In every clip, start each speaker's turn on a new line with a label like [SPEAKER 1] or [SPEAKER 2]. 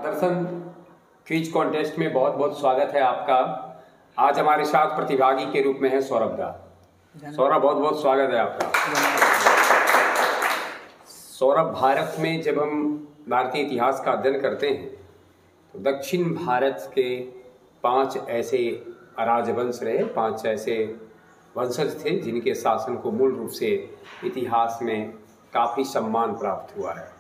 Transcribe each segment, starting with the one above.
[SPEAKER 1] दर्शन quiz contest में बहुत बहुत स्वागत है आपका। आज हमारे साथ प्रतिभागी के रूप में है सौरभ दा। सौरभ, बहुत बहुत स्वागत है आपका। सौरभ, भारत में जब हम भारतीय इतिहास का अध्ययन करते हैं तो दक्षिण भारत के 5 ऐसे राजवंश रहे, 5 ऐसे वंशज थे जिनके शासन को मूल रूप से इतिहास में काफ़ी सम्मान प्राप्त हुआ है।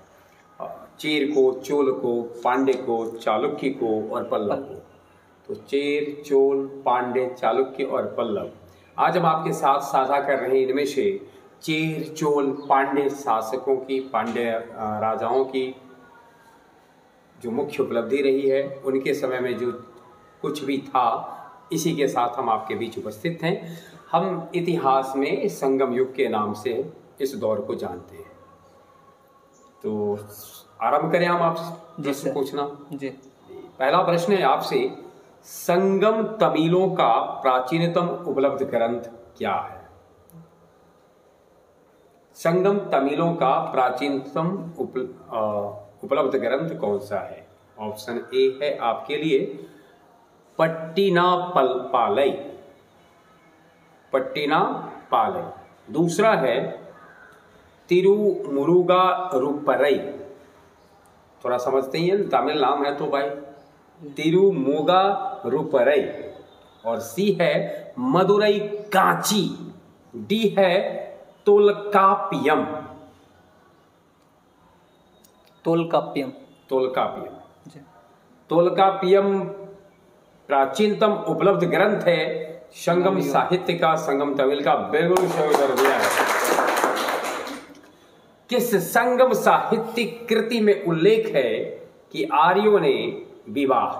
[SPEAKER 1] चेर को, चोल को, पांड्य को, चालुक्य को और पल्लव को। तो चेर, चोल, पांड्य, चालुक्य और पल्लव आज हम आपके साथ साझा कर रहे हैं। इनमें से चेर, चोल, पांड्य शासकों की, पांड्य राजाओं की जो मुख्य उपलब्धि रही है, उनके समय में जो कुछ भी था, इसी के साथ हम आपके बीच उपस्थित हैं। हम इतिहास में संगम युग के नाम से इस दौर को जानते हैं। तो आरंभ करें हम आपसे प्रश्न पूछना।
[SPEAKER 2] जी।
[SPEAKER 1] पहला प्रश्न है आपसे, संगम तमिलों का प्राचीनतम उपलब्ध ग्रंथ क्या है? संगम तमिलों का प्राचीनतम उपलब्ध ग्रंथ कौन सा है? ऑप्शन ए है आपके लिए पट्टिनापालई। पट्टिनापालई। दूसरा है तिरुमुरुगारुपरई। थोड़ा समझते ही हैं, तमिल नाम है तो भाई। तिरुमुरुगारुपरई। और सी है मदुरई कांची। डी है तोलकापियम।
[SPEAKER 2] तोलकापियम।
[SPEAKER 1] तोलकापियम। तोलकापियम प्राचीनतम उपलब्ध ग्रंथ है संगम साहित्य का, संगम तमिल का। बिल्कुल सही उत्तर दिया है। किस संगम साहित्यिक कृति में उल्लेख है कि आर्यों ने विवाह,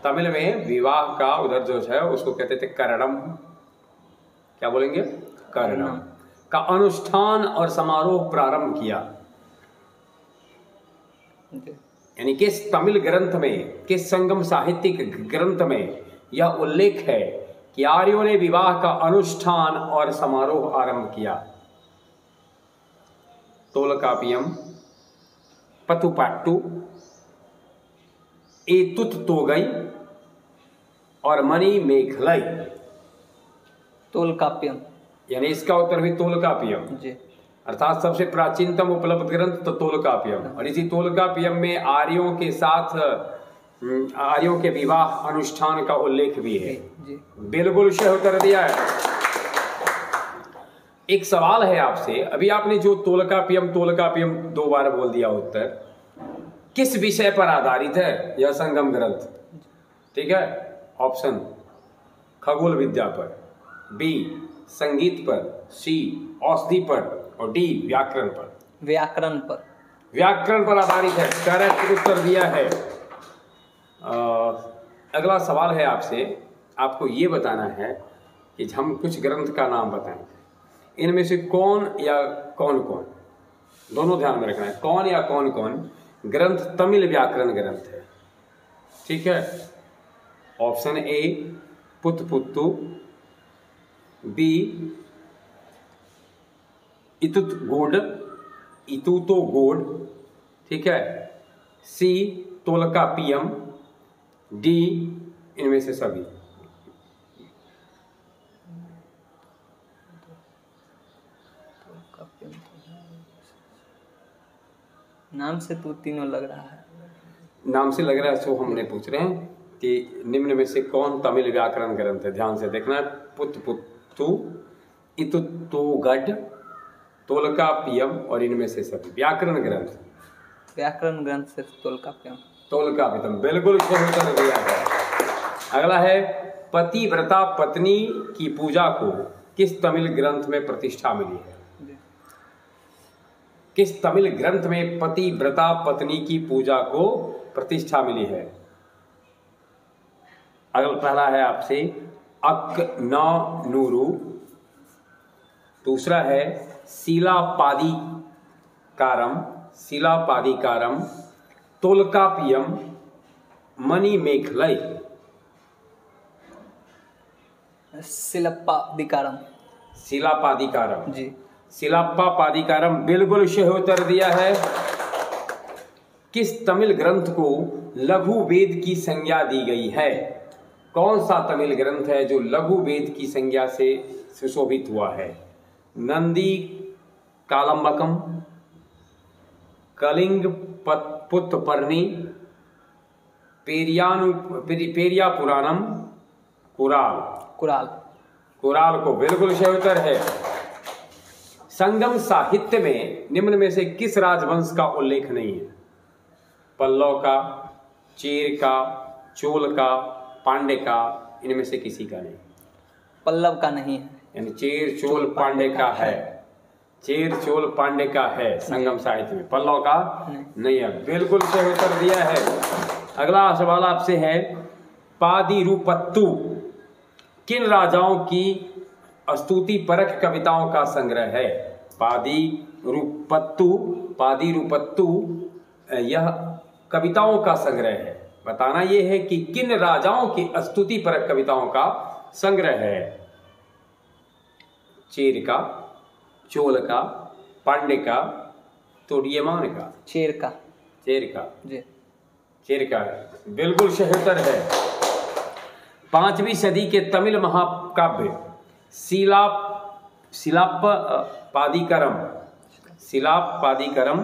[SPEAKER 1] तमिल में विवाह का उधर जो है उसको कहते थे करणम, क्या बोलेंगे, करणम का अनुष्ठान और समारोह प्रारंभ किया? यानी किस तमिल ग्रंथ में, किस संगम साहित्यिक ग्रंथ में यह उल्लेख है कि आर्यों ने विवाह का अनुष्ठान और समारोह आरंभ किया? तोलकापियम, पथुपाट्टु, एतुततोगई और मणिमेखलाई।
[SPEAKER 2] तोलकापियम,
[SPEAKER 1] यानी इसका उत्तर भी तोलकापियम
[SPEAKER 2] जी।
[SPEAKER 1] अर्थात सबसे प्राचीनतम उपलब्ध ग्रंथ तो तोलकापियम। और इसी तोलकापियम में आर्यों के साथ आर्यों के विवाह अनुष्ठान का उल्लेख भी है।
[SPEAKER 2] जी।
[SPEAKER 1] बिल्कुल सही उत्तर दिया है। एक सवाल है आपसे, अभी आपने जो तोलकापियम 2 बार बोल दिया उत्तर, किस विषय पर आधारित है यह संगम ग्रंथ? ठीक है, ऑप्शन खगोल विद्या पर, बी संगीत पर, सी औषधि पर और डी व्याकरण पर।
[SPEAKER 2] व्याकरण पर।
[SPEAKER 1] व्याकरण पर आधारित है। करेक्ट उत्तर दिया है। अगला सवाल है आपसे, आपको ये बताना है कि हम कुछ ग्रंथ का नाम बताएंगे, इनमें से कौन या कौन कौन, दोनों ध्यान में रखना है, कौन या कौन कौन ग्रंथ तमिल व्याकरण ग्रंथ है। ठीक है, ऑप्शन ए पुतपुत्तु, बी इतुतोगोड, ठीक है, सी तोलकापियम, डी इनमें से सभी।
[SPEAKER 2] नाम से तो तीनों लग रहा है।
[SPEAKER 1] नाम से लग रहा है, सो हमने पूछ रहे हैं कि निम्न में से कौन तमिल व्याकरण ग्रंथ है। ध्यान से देखना है, पुतपुत्तु, इतुतोगड, तोलकापियम और इनमें से सभी। व्याकरण ग्रंथ,
[SPEAKER 2] व्याकरण ग्रंथ से तोलकापियम।
[SPEAKER 1] तोलकापियम, बिल्कुल सही उत्तर दिया है। अगला है, पतिव्रता पत्नी की पूजा को किस तमिल ग्रंथ में प्रतिष्ठा मिली है? किस तमिल ग्रंथ में पतिव्रता पत्नी की पूजा को प्रतिष्ठा मिली है? अगला पहला है आपसे अक्नानूरू, दूसरा है शिलापादिकारम, तोलकापियम, मणिमेखलाई। शिलापादिकारम
[SPEAKER 2] जी।
[SPEAKER 1] शिलाप्पादिकारम, बिल्कुल सही उत्तर दिया है। किस तमिल ग्रंथ को लघु वेद की संज्ञा दी गई है? कौन सा तमिल ग्रंथ है जो लघु वेद की संज्ञा से सुशोभित हुआ है? नंदी कालंबकम, कलिंग पुत्तपर्णी, पेरिया पुराणम, कुराल।
[SPEAKER 2] कुराल।
[SPEAKER 1] कुराल को बिल्कुल सही उत्तर है। संगम साहित्य में निम्न में से किस राजवंश का उल्लेख नहीं है? पल्लव का, चेर का, चोल का, पांड्य का, इनमें से किसी का नहीं।
[SPEAKER 2] पल्लव का नहीं है,
[SPEAKER 1] यानी चेर चोल पांड्य का है। चेर चोल पांड्य का है संगम साहित्य में, पल्लव का नहीं है। बिल्कुल सही उत्तर दिया है। अगला सवाल आपसे है, पादीरूपत्तु किन राजाओं की स्तुति परक कविताओं का संग्रह है? पादीरूपत्तु यह कविताओं का संग्रह है। बताना यह है कि किन राजाओं की स्तुति परक कविताओं का संग्रह है? चेर का, चोल का, पांड्य का, तोड़ियमान का?
[SPEAKER 2] चेर का।
[SPEAKER 1] चेर का
[SPEAKER 2] जी,
[SPEAKER 1] चेर का बिल्कुल सही उत्तर है। 5वीं सदी के तमिल महाकाव्य शिलाप्पादिकरम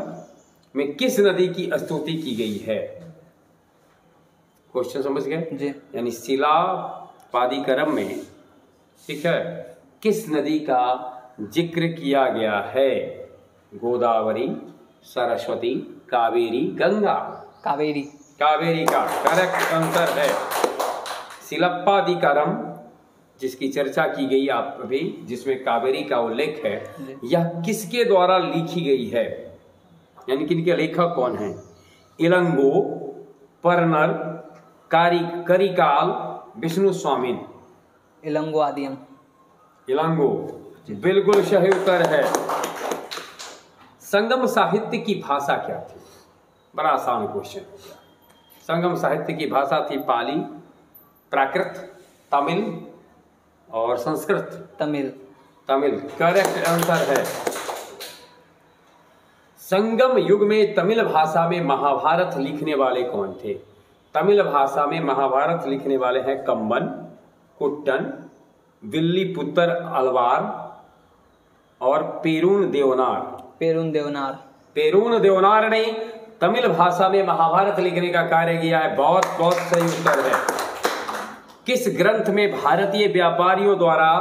[SPEAKER 1] में किस नदी की स्तुति की गई है? क्वेश्चन समझ गए
[SPEAKER 2] जी।
[SPEAKER 1] यानी शिलाप्पादिकरम में, ठीक है, किस नदी का जिक्र किया गया है? गोदावरी, सरस्वती, कावेरी, गंगा?
[SPEAKER 2] कावेरी।
[SPEAKER 1] कावेरी का करेक्ट आंसर है। शिलाप्पादिकरम जिसकी चर्चा की गई आप अभी, जिसमें कावेरी का उल्लेख है, यह किसके द्वारा लिखी गई है? यानी कि इनके लेखक कौन हैं? इलंगो, परनर, करिकाल, विष्णु स्वामिन?
[SPEAKER 2] इलंगो आदियम।
[SPEAKER 1] इलंगो बिल्कुल सही उत्तर है। संगम साहित्य की भाषा क्या थी? बड़ा आसान क्वेश्चन हो गया। संगम साहित्य की भाषा थी पाली, प्राकृत, तमिल और संस्कृत?
[SPEAKER 2] तमिल।
[SPEAKER 1] तमिल करेक्ट आंसर है। संगम युग में तमिल भाषा में महाभारत लिखने वाले कौन थे? तमिल भाषा में महाभारत लिखने वाले हैं कम्बन, कुट्टन, विल्लीपुत्र अलवार और पेरून देवनार?
[SPEAKER 2] पेरून देवनार।
[SPEAKER 1] पेरून देवनार ने तमिल भाषा में महाभारत लिखने का कार्य किया है। बहुत बहुत सही उत्तर है। किस ग्रंथ में भारतीय व्यापारियों द्वारा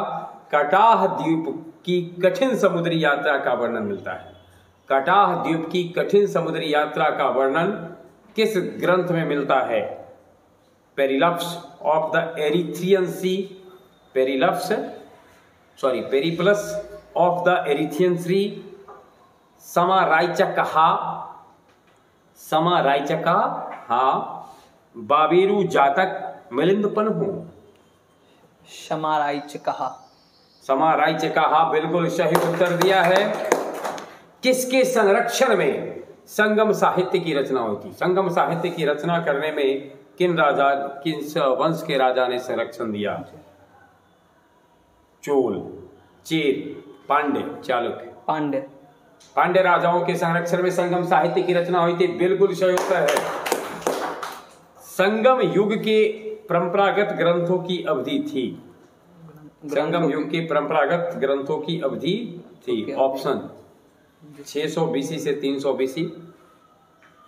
[SPEAKER 1] कटाह द्वीप की कठिन समुद्री यात्रा का वर्णन मिलता है? कटाह द्वीप की कठिन समुद्री यात्रा का वर्णन किस ग्रंथ में मिलता है? Periplus of the Erythraean Sea, Periplus of the Erythraean Sea, समाराइचका, बाबेरू जातक, मिलिंदपन्हु? समाराइचका बिल्कुल सही उत्तर दिया है। किसके संरक्षण में संगम साहित्य की रचना हुई थी? संगम साहित्य की रचना करने में किन वंश के राजा ने संरक्षण दिया? चोल, चेर, पांड्य, चालुक्य? पांड्य राजाओं के संरक्षण में संगम साहित्य की रचना हुई थी। बिल्कुल सही उत्तर है। संगम युग के परंपरागत ग्रंथों की अवधि थी? संगम युग के परंपरागत ग्रंथों की अवधि थी। ऑप्शन 600 बीसी से 300 बीसी,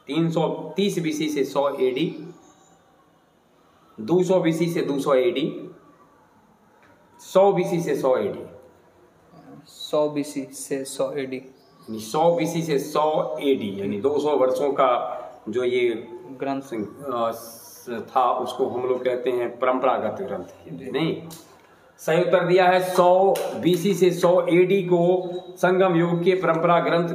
[SPEAKER 1] 330 बीसी से 100 एडी, 200 बीसी से 200 एडी, 100 बीसी से 100 एडी?
[SPEAKER 2] 100 बीसी से 100 एडी।
[SPEAKER 1] 100 बीसी से 100 एडी यानी 200 वर्षों का जो ये
[SPEAKER 2] ग्रंथ
[SPEAKER 1] था उसको हम लोग कहते हैं परंपरागत ग्रंथ। नहीं, सही उत्तर दिया है। 100 बीसी से 100 एडी को संगम युग के परंपरागत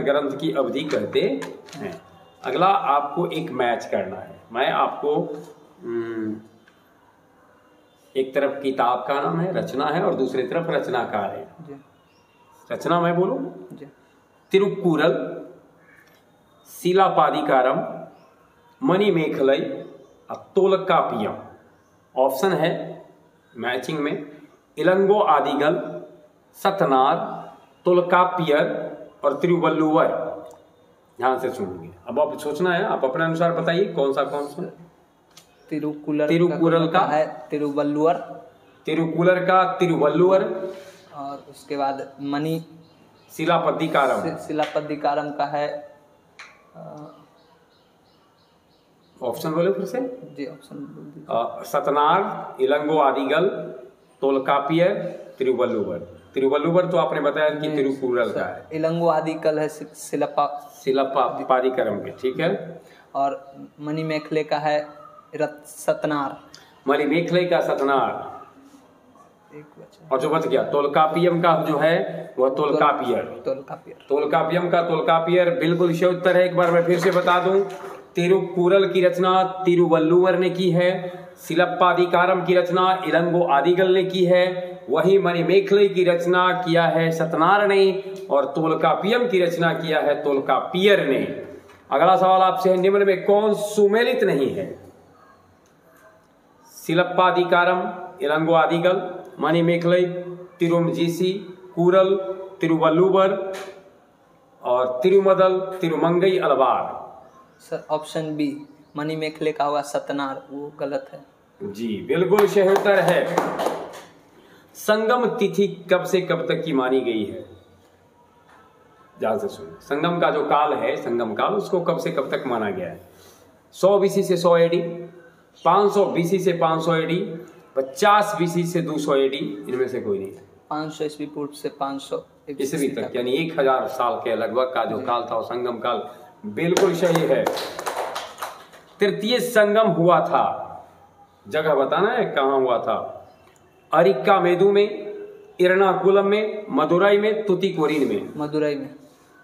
[SPEAKER 1] ग्रंथ की अवधि कहते हैं। अगला आपको एक मैच करना है। मैं आपको एक तरफ किताब का नाम है, रचना है, और दूसरी तरफ रचनाकार है। रचना मैं बोलूं? तिरुक्कुरल, शिलाप्पादिकारम, मणिमेखलई, तोलकाप्पियम। ऑप्शन है मैचिंग में इलंगो आदिगल, सतनार, तोलकाप्पियर और तिरुवल्लुवर। ध्यान से सुनेंगे। अब आप सोचना है, आप अपने अनुसार बताइए कौन सा।
[SPEAKER 2] तिरुकुलर का है तिरुवल्लुवर।
[SPEAKER 1] तिरुकुलर का तिरुवल्लुवर।
[SPEAKER 2] और उसके बाद मणि
[SPEAKER 1] शिलापद्दिकारम।
[SPEAKER 2] शिलापद्दिकारम का है
[SPEAKER 1] ऑप्शन बोले फिर से
[SPEAKER 2] जी, ऑप्शन बोल दीजिए।
[SPEAKER 1] सतनार, इलंगो आदिगल, तोलकापियर, तिरुवल्लुवर। तिरुवल्लुवर तो आपने बताया कि तिरुकुरल का है।
[SPEAKER 2] इलंगो आदिकल है
[SPEAKER 1] शिलापद्दिकारम के, ठीक है।
[SPEAKER 2] और मणिमेखले का है सतनार।
[SPEAKER 1] मणिमेखले का सतनार, और जो बच गया तोलकापियम का जो है वह तोलकापियर। तोलकापियम का तोलकापियर बिल्कुल सही उत्तर है। एक बार मैं फिर से बता दूं, तिरुकुरल की रचना तिरुवल्लुवर ने की है, शिलप्पादिकारम की रचना इलंगो आदिगल ने की है, वही मणिमेखले की रचना किया है सतनार ने, और तोलकापियम की रचना किया है तोलकापियर ने। अगला सवाल आपसे है, निम्न में कौन सुमेलित नहीं है? शिलप्पादिकारम, इलंगो आदिगल, मणिमेखले, तिरुमजीसी, कुरल, तिरुवल्लुवर और तिरुमदल, Thirumangai Alvar.
[SPEAKER 2] Sir option B Manimekalai का होगा सतनार, वो गलत है।
[SPEAKER 1] जी बिल्कुल सही उत्तर है। संगम तिथि कब से कब तक की मानी गई है? ध्यान से सुनो, संगम का जो काल है, संगम काल, उसको कब से कब तक माना गया है? 100 बीसी से 100 एडी, 500 बीसी से 500 एडी, 50 बीसी से 200 एडी, इनमें से कोई नहीं।
[SPEAKER 2] 500 ईस्वी पूर्व से 500
[SPEAKER 1] ईस्वी तक, यानी 1000 साल के लगभग का जो काल था वो संगम काल। बिल्कुल सही है। तृतीय संगम हुआ था, जगह बताना है कहां हुआ था? अरिक्का मेदु में, इरनाकुलम में, मदुरई में, तुतिकोरिन में।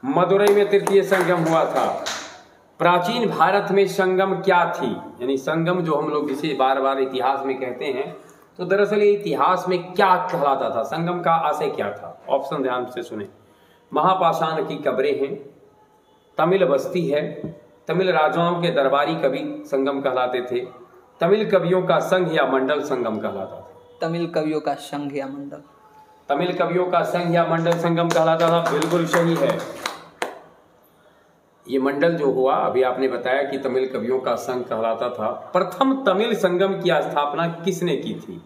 [SPEAKER 1] मदुरई में तृतीय संगम हुआ था। प्राचीन भारत में संगम क्या थी? यानी संगम जो हम लोग जिसे बार बार इतिहास में कहते हैं, तो दरअसल ये इतिहास में क्या कहलाता था? संगम का आशय क्या था? ऑप्शन ध्यान से सुने। महापाषाण की कब्रें हैं, तमिल बस्ती है, तमिल राजाओं के दरबारी कवि संगम कहलाते थे, तमिल कवियों का संघ या मंडल संगम कहलाता था।
[SPEAKER 2] तमिल कवियों का संघ या मंडल,
[SPEAKER 1] तमिल कवियों का संघ या मंडल संगम कहलाता था। बिल्कुल सही है। ये मंडल जो हुआ, अभी आपने बताया कि तमिल कवियों का संघ कहलाता था। प्रथम तमिल संगम की स्थापना किसने की थी?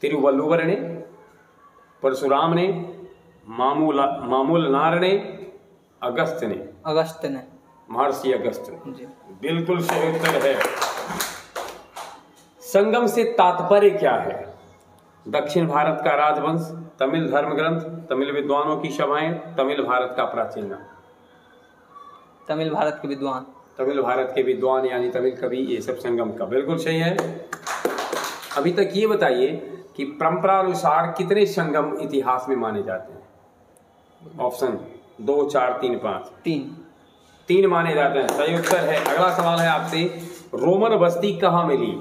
[SPEAKER 1] तिरुवल्लुवर ने, परशुराम ने, मामूलनार ने, अगस्त ने, महर्षि अगस्त ने। बिल्कुल सही उत्तर है। संगम से तात्पर्य क्या है? दक्षिण भारत का राजवंश, तमिल धर्म ग्रंथ, तमिल विद्वानों की सभाएं, तमिल भारत का प्राचीन नाम।
[SPEAKER 2] तमिल भारत के विद्वान,
[SPEAKER 1] तमिल भारत के विद्वान यानी तमिल कवि, ये सब संगम का। बिल्कुल सही है। अभी तक ये बताइए कि परंपरा अनुसार कितने संगम इतिहास में माने जाते हैं? ऑप्शन 2, 4, 3, 5। 3 माने जाते हैं। सही उत्तर है। अगला सवाल है आपसे, रोमन बस्ती कहाँ मिली?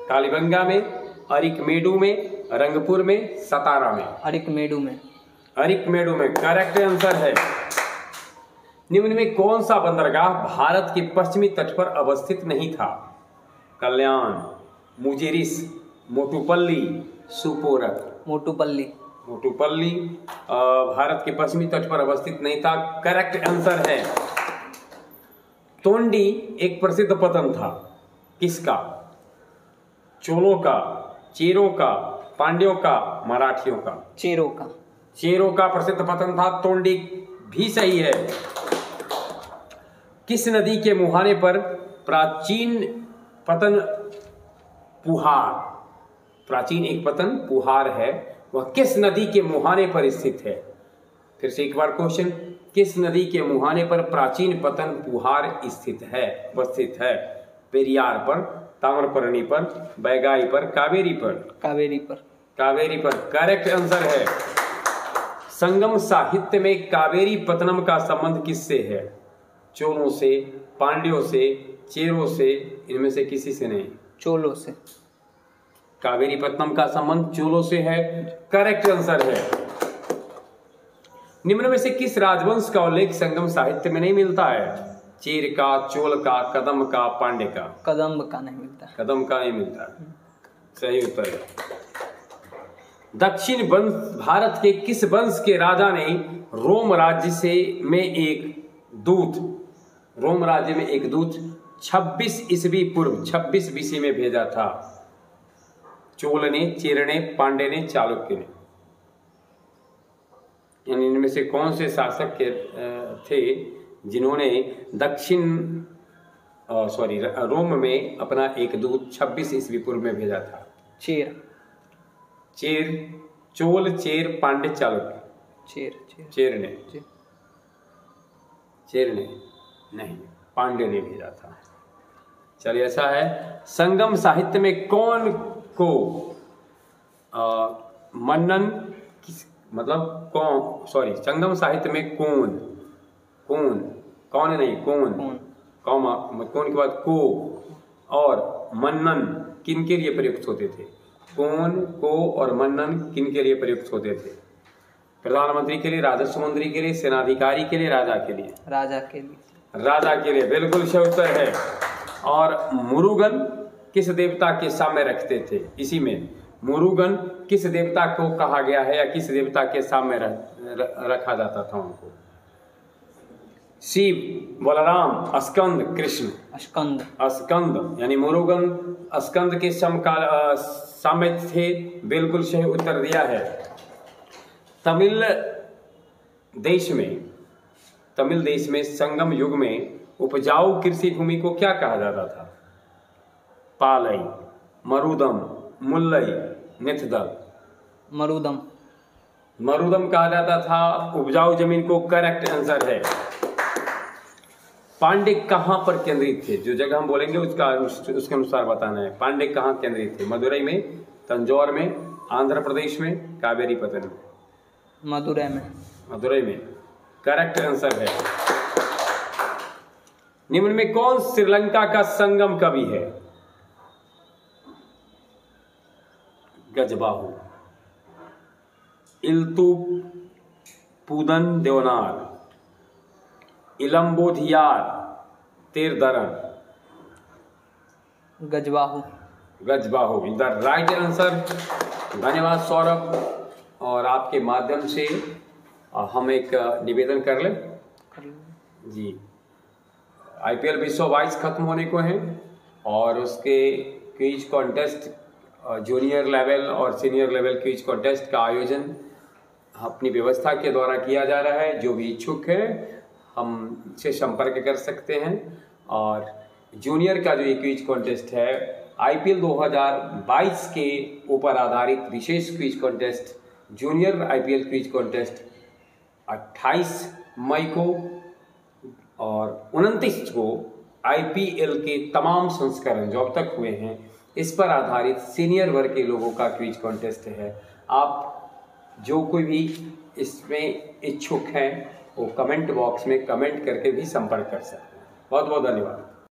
[SPEAKER 1] कालीबंगा में, अरिकमेडु में, रंगपुर में, सतारा में।
[SPEAKER 2] अरिकमेडु में
[SPEAKER 1] करेक्ट आंसर है। निम्न में कौन सा बंदरगाह भारत के पश्चिमी तट पर अवस्थित नहीं था? कल्याण, मुजिरिस, मोटुपल्ली, सुपोरक। मोटुपल्ली भारत के पश्चिमी तट पर अवस्थित नहीं था। करेक्ट आंसर है। तोंडी एक प्रसिद्ध पतन था, किसका? चोलों का, चेरों का, पांड्यों का, मराठियों का? चेरों का प्रसिद्ध पतन था। तोंडी भी सही है। किस नदी के मुहाने पर प्राचीन एक पतन पुहार है, वह किस नदी के मुहाने पर स्थित है? फिर से एक बार क्वेश्चन, किस नदी के मुहाने पर प्राचीन पतन पुहार स्थित है? पेरियार पर, ताम्रपर्णी पर, बैगाई पर, कावेरी पर। करेक्ट आंसर है। संगम साहित्य में कावेरी पत्तनम का संबंध किससे है? चोलों से, पांड्यों से, चेरों से, इनमें से किसी से नहीं?
[SPEAKER 2] चोलों से।
[SPEAKER 1] कावेरी पत्तनम का संबंध चोलों से है। करेक्ट आंसर है। निम्न में से किस राजवंश का उल्लेख संगम साहित्य में नहीं मिलता है? चेर का, चोल का, कदम का, पांड्य का?
[SPEAKER 2] कदम का नहीं मिलता।
[SPEAKER 1] सही उत्तर है। दक्षिण भारत के किस वंश के राजा ने रोम राज्य में एक दूत, रोम राज्य में एक दूत 26 ईस्वी पूर्व 26 BC में भेजा था। चोल ने, चेर ने, पांड्य ने, चालुक्य ने। यानी इनमें से कौन से शासक थे जिन्होंने रोम में अपना एक दूत 26 ईस्वी पूर्व में भेजा था?
[SPEAKER 2] चेर,
[SPEAKER 1] चोल, चेर, पांड्य, चालुक्य। चेर ने नहीं, पांड्य ने भेजा था। चलिए, ऐसा है, संगम साहित्य में कौन को मनन संगम साहित्य में कौन के बाद को और मन्नन किन के लिए प्रयुक्त होते थे? कौन, को और मन्नन किन के लिए प्रयुक्त होते थे? प्रधानमंत्री के लिए, राजस्व मंत्री के लिए, सेनाधिकारी के लिए, राजा के लिए? राजा के लिए बिल्कुल सही उत्तर है। और मुरुगन किस देवता के सामने रखते थे? इसी में मुरुगन किस देवता को कहा गया है या किस देवता के सामने रखा जाता था उनको? शिव, बलराम, स्कंद, कृष्ण? स्कंद, यानी मुरुगन स्कंद के सामने थे। बिल्कुल सही उत्तर दिया है। तमिल देश में संगम युग में उपजाऊ कृषि भूमि को क्या कहा जाता था? पालई, मरुदम, मुल्लई, निथदल? मरुदम कहा जाता था उपजाऊ जमीन को। करेक्ट आंसर है। पांड्य कहाँ पर केंद्रित थे? जो जगह हम बोलेंगे उसके अनुसार बताना है। पांड्य कहाँ केंद्रित थे? मदुरई में, तंजौर में, आंध्र प्रदेश में, कावेरी पत्तन में? मदुरई में करेक्ट आंसर है। निम्न में कौन श्रीलंका का संगम कवि है? गजबाहु, इल्तुपुदन Devanar, Ilambodhiyar, Theradaran?
[SPEAKER 2] Gajabahu
[SPEAKER 1] the right answer. धन्यवाद सौरभ। और आपके माध्यम से हम एक निवेदन कर लें जी। IPL विश्व 22 खत्म होने को हैं और उसके क्विज कॉन्टेस्ट, जूनियर लेवल और सीनियर लेवल क्विज कॉन्टेस्ट का आयोजन अपनी व्यवस्था के द्वारा किया जा रहा है। जो भी इच्छुक है हमसे संपर्क कर सकते हैं। और जूनियर का जो ये क्विज कॉन्टेस्ट है IPL 2022 के ऊपर आधारित विशेष quiz contest, junior IPL quiz contest 28 मई को और 29 को IPL के तमाम संस्करण जो अब तक हुए हैं इस पर आधारित सीनियर वर्ग के लोगों का क्विज कॉन्टेस्ट है। आप जो कोई भी इसमें इच्छुक हैं वो कमेंट बॉक्स में कमेंट करके भी संपर्क कर सकते हैं। बहुत बहुत धन्यवाद।